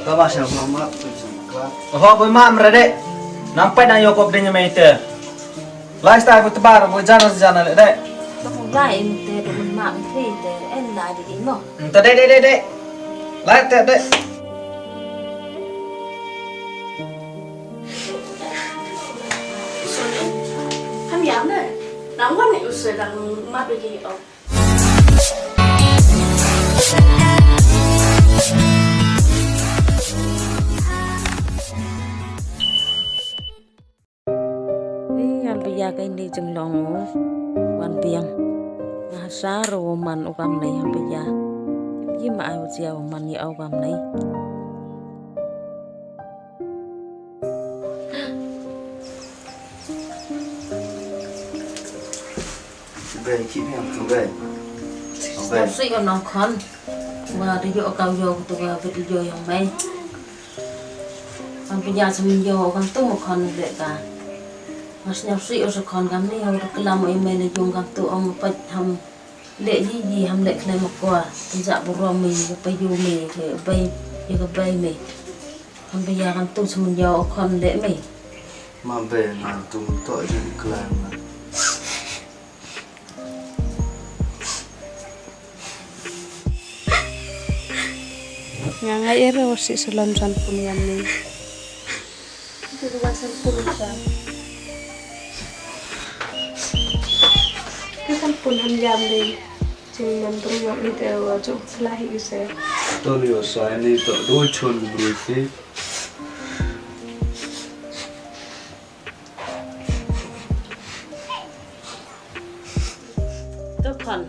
Tama siya mama. Oh, boy ma'am rade. Nampai na yo kop dinya meter. Lifestyle ko tabar boy jana le de. Lai em te do mun mak thi te en lai di mo. Ta de. Lai te de. Ham yam ne. Nang wan ni usai lang mat bagi au. Ya cái này chừng lòng quan biang ngah sa ro man ukam này ham ya yi ma ai chiao man ni au kam này Về chị em về. Về suy ở nòng khăn mà đi vô cao vô tụi về đi vô yang mai ham ya sam vô kam tu một khăn để cả mas nyapsi ở con gam này họ được làm mọi người này dùng gam tụ ông phải ham lệ gì ham lệ này một quả tình trạng Burom mình phải dùng mình để bay như cái bay mình ham bây giờ gam tụ xong mình vô con lệ mình Mà về là tụi tội gì làm mà. Ngangai era si salam san pun gam ni. itu bukan sempurna Kan pun ham yam ni. Chừng nằm trong ngọn đi theo chỗ lại cái xe. Tôi liều xoay đi tội đôi chuồn đuổi phí. kan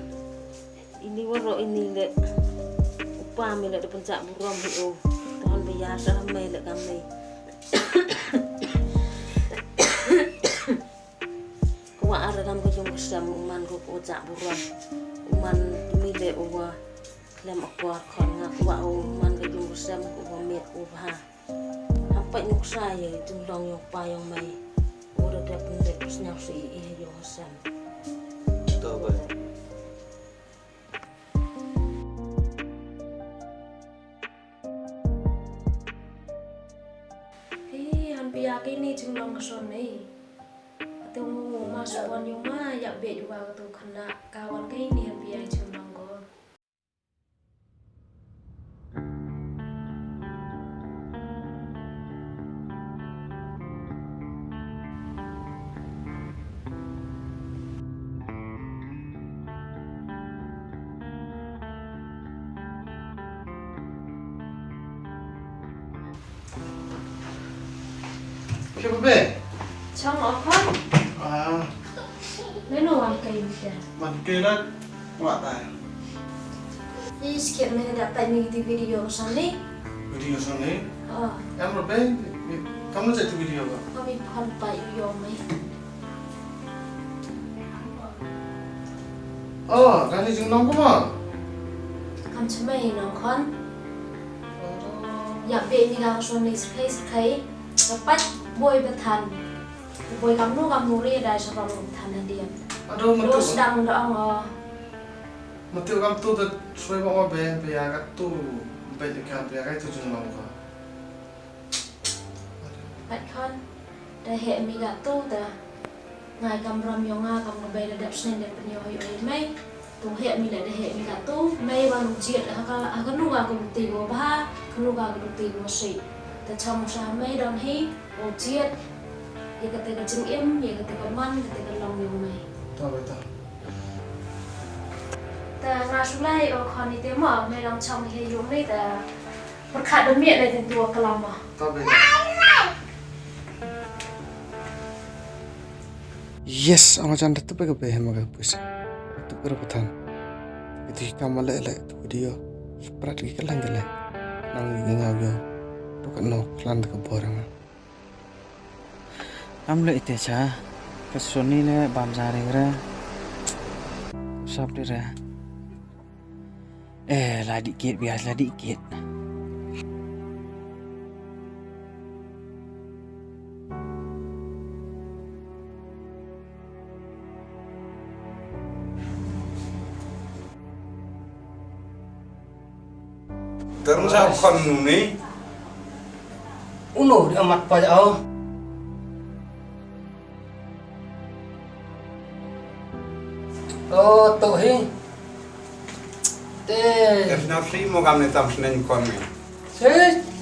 ini waro ini le upa mi le de puncak Burom hiu tahun biasa ramai le kami kuwa ada dalam kejung kesam uman ko puncak Burom uman mi le uwa lem akwa kon ngak kuwa uman kejung kesam ko met ko ha sampai nuk saya jumlong yang payung mai udah dapat le pusnya si yo kesam Tôi vậy. Cái này chừng lòng cái son này, tôi mua mà số con nhiều mà, dạo về juga tôi khăn nạ kawan cái này hàn bia chừng lòng có. Siapa be? Trong nó khoác, À, lấy nồi ăn cây kìa. mặt kia đó, ngoại tài. Đi skip mình đã tại mình thì video sang đi. Video sang đấy. Ờ, Em rồi be, kamu chạy từ video à? kami pan bay video mấy. Cái này chừng nóng quá mà. Cầm cho mày nó con. Dạo về đi làm son này thấy, và bắt bôi bên thành, bôi cắm nụ đi đây cho vào lồng thành là điểm. Aduh, Terus sedang doang mati kamu tuh tuh suai bawa be, be ya kan tuh, be dekat be ya kan itu chừng nóng quá. bạn con đại hệ mi gà tu ta ngài cầm ram yo nga cầm ngồi là đẹp sen đẹp nhiều hay ấy mấy tu hệ mi lại đại hệ mi gà tu mấy bao lục chuyện cái nu gà cùng tì của ba cái nu gà cùng tì của sĩ ta trong sa mấy đòn hi ô chuyện giờ cái cái chừng em giờ cái man cái lòng nhiều mày Tahu itu. ta ngà xuống lại ở con đi tiếng mở mày lòng trong thì dùng đây ta một khát đôi miệng này thành tua cái lòng mà Tahu itu. Yes, ang macam itu pe ke maga pus. Itu perbuatan. Itu kamu le itu video. Seperti kita lanjut le. Nang ngau yo. Bukan no kelan ke borang. Am le ite cha. Cái Sony này bám ra đây ra. Sắp đi ra. Lah dikit biasa dikit. Terus aku kan ini Uno di amat pa jao. Oh, tu hi. There's no free mo kami tam senen kami.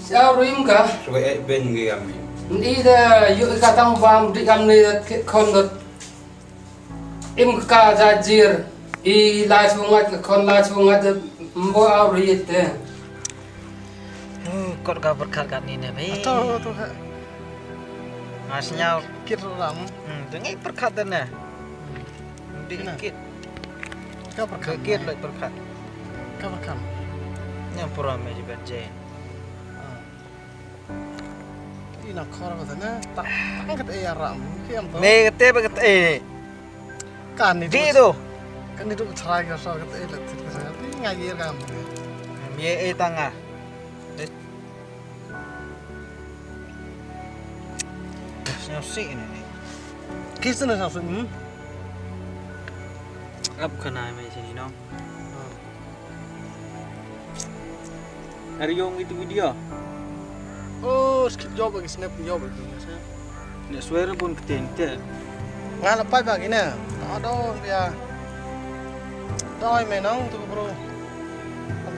Sao rim ka? So ben ngi kami. Đi ra yu ka tang vam di kam ni kon dot. Im ka za jir. I la sungat kon la sungat mbo au ri te. Kau gak berkat kat ni nih, be. Tu. Masnya Kir ram. dengar berkat dah nih. Dikit. Ka berkat. Dikit lagi berkat. Ka berkat. Yang Burom aja berjalan. Ini nak kau apa sana? Tak kat ayah ram. Kiam tu. Nih kete beket Kan ni. Di tu. Kan itu cerai ka so kat ayah letit ka sana. Ini ngajir kam. Ye tangah. Masnya sih ini. Kisah nak sahut. Apa kena macam sini no? Ada yang itu video. Oh, skip job lagi snap job lagi. Nak suara pun ketente. Ngan lepas bagi ni. Ada dia. Doi menang tu bro.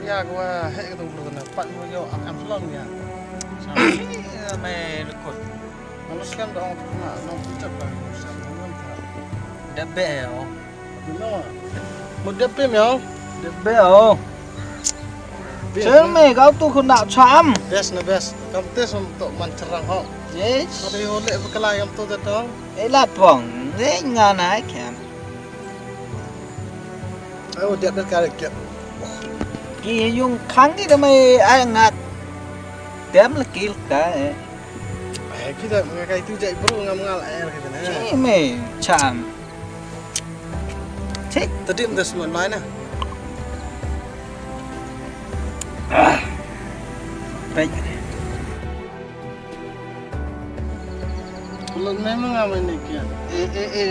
Dia gua hek tu bro na. Pat mo yo akam selong dia. Mai lekut. Manus kan dong na nong pucat bagi. Dabe yo. No. Mo depe meo. Dabe yo. Cerme kau tu kena cam. Best na best. Kam tes untuk mancerang ho. Yes. Ada yo lek bekala kam tu datang. Lapong. Ni ngana kam. Oh, dia dah kare ke. Ki yung khang ki mai ai ngat. Dem la kil ka. Kita ngakai tu jai bro ngam ngal air kita na. Cerme cam. Cik. Tadi mesti semua lain na. Baik. Kalau memang ngamen ni kian.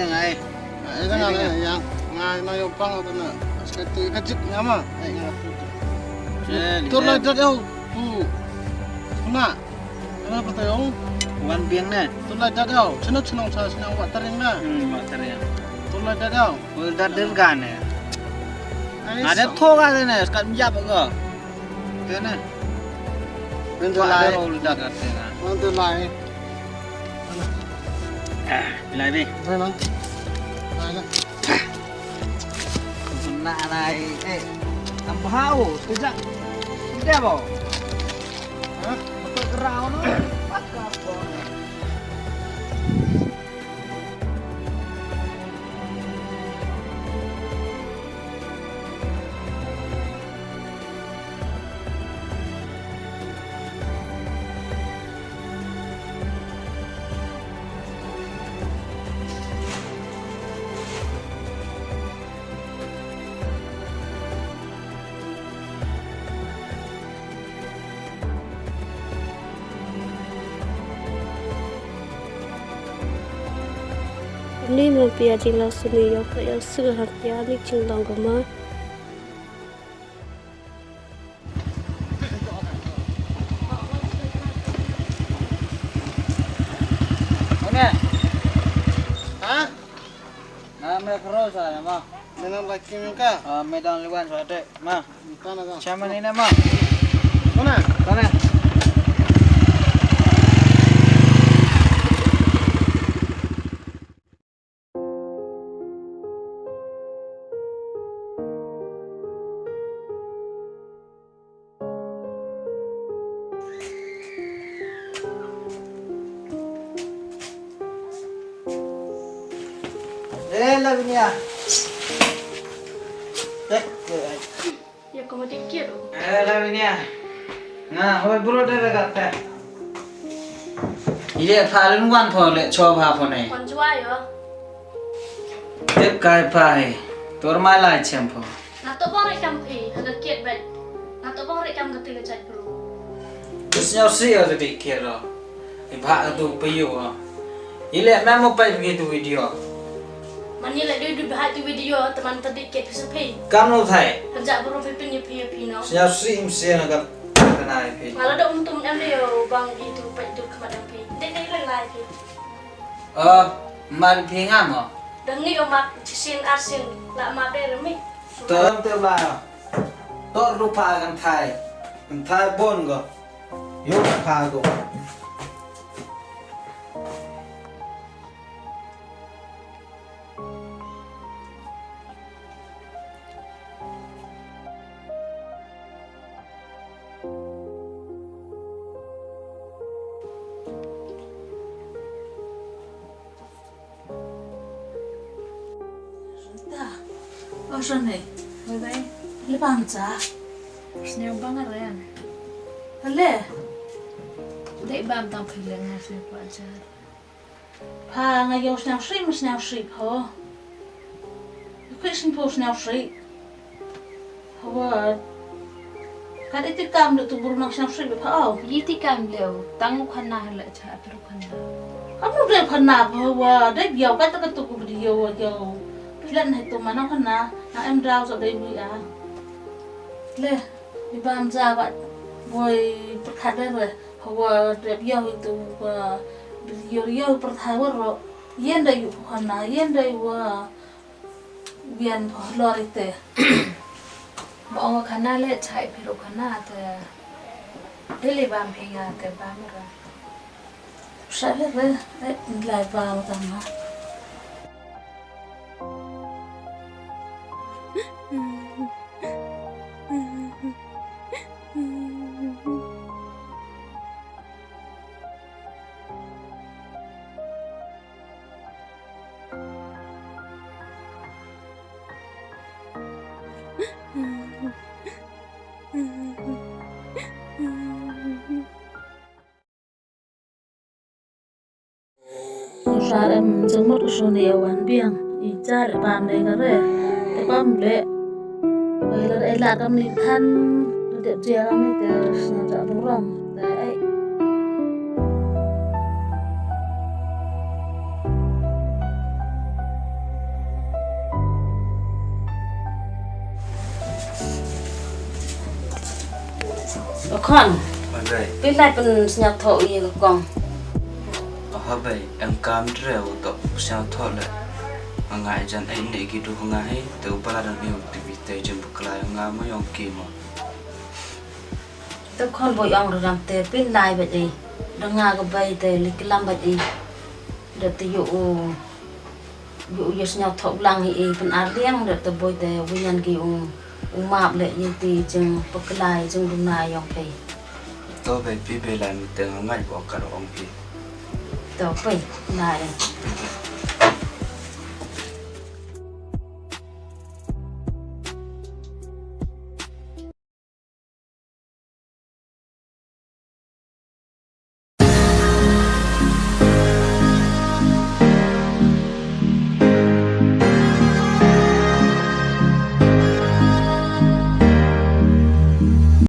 Ngai. Itu ngamen yang ngai no yo pang tu na. Sekali kecik ngama. Tu lah dah yo. Tu. Kuna. Kenapa tu yo? Wanbiang na. Tu lah dah yo. Senang saya senang buat tering na. Motor ya. Tu lah dah yo. Udah dengan ya. Ada thoga ni na. Sekarang jap ke? Kena. Bentuk lain. Udah kata. Bentuk lain. Lai đi. Thôi nó. Lain lah. Nak lai. Am hau. Tujak. Dia apa? Hah? Betul kerau no. Pakai apa? Ni mà bây giờ là sự nghiệp của tôi sự học giá đi trường đồng của mình. Mana? Hah? Nama Khraw-Dhar nama. Menang lagi muka. Medan Liwan suatu. Ma. Mana kau? Macam mana nama? Mana? Mana? Lah ni ya. Ya kamu dikit. Lah ni ya. Nah, hoi bro dah kata. Ile phalun wan pho le cho pha pho nei. Kon jual yo. Tep kai pai. Tor mai lai chem pho. Nak tu bang rekam pi, agak kit bet. Nak tu bang rekam ketil cat bro. Terus nyau si ada dikir lo. Ibak tu payu. Ile memo pai begitu video. Mani lah dia bahas tu video teman tadi kit sepi. Kamu thai. Kerja bro pipin no. Nyau si imsi nak kena pi. Kalau ada untung dia bang itu pak itu lai pi man phi ngam à đừng nghĩ ông mặc xin ăn xin lại mà đây rồi mi tớ tớ là tớ rupa kan thai bon go yo pha go Osan nih, vậy lepas aja. sneo banget ya Ale, dek bam tang kylliang ngasih pacar pa ngayon snel ship ho. Question po snel ship. Hawa, kan itu kam được tu Burom snel ship pa oh. yiti kam leo tang khana hala cha pero khana Kamu udah pernah bahwa dia biar kata tu video jauh. Pilan itu mana kena, nak em rau so dia beli Le, di bam jabat, boy perkhidmat le, bahwa dia biar itu video perkhidmat ro, yen dah yuk kena, yen dah wa bian lor itu. Bọn khana le chạy pero khana te dele bam phenga te bam ra Saya le, lại vào tầm ha. Ra em giống một Sony Wanbiang, ý cha để bám đây cái rồi, để bám lệ, vậy là đây là cái mình thân, để chia cái mình để sinh ra Burom, đấy. con vậy biết lại bên nhà thọ gì cái con vậy em cam rêu tập sao thôi là ngài chân ấy này kia được ngài từ bao lần yêu activity trên bậc lại ngài mới ông kia mà tôi con vội ông được làm tê biết lại vậy đi đang ngà cái bay tê lịch làm vậy đi được từ dụ giờ nhà thọ lăng thì bên Á Liang được từ bôi tê với nhân kia map lệ như tì chừng bậc lại chừng đúng này ông thầy tôi về phía bên làm từ ngài bỏ cả ông kia tao phải lại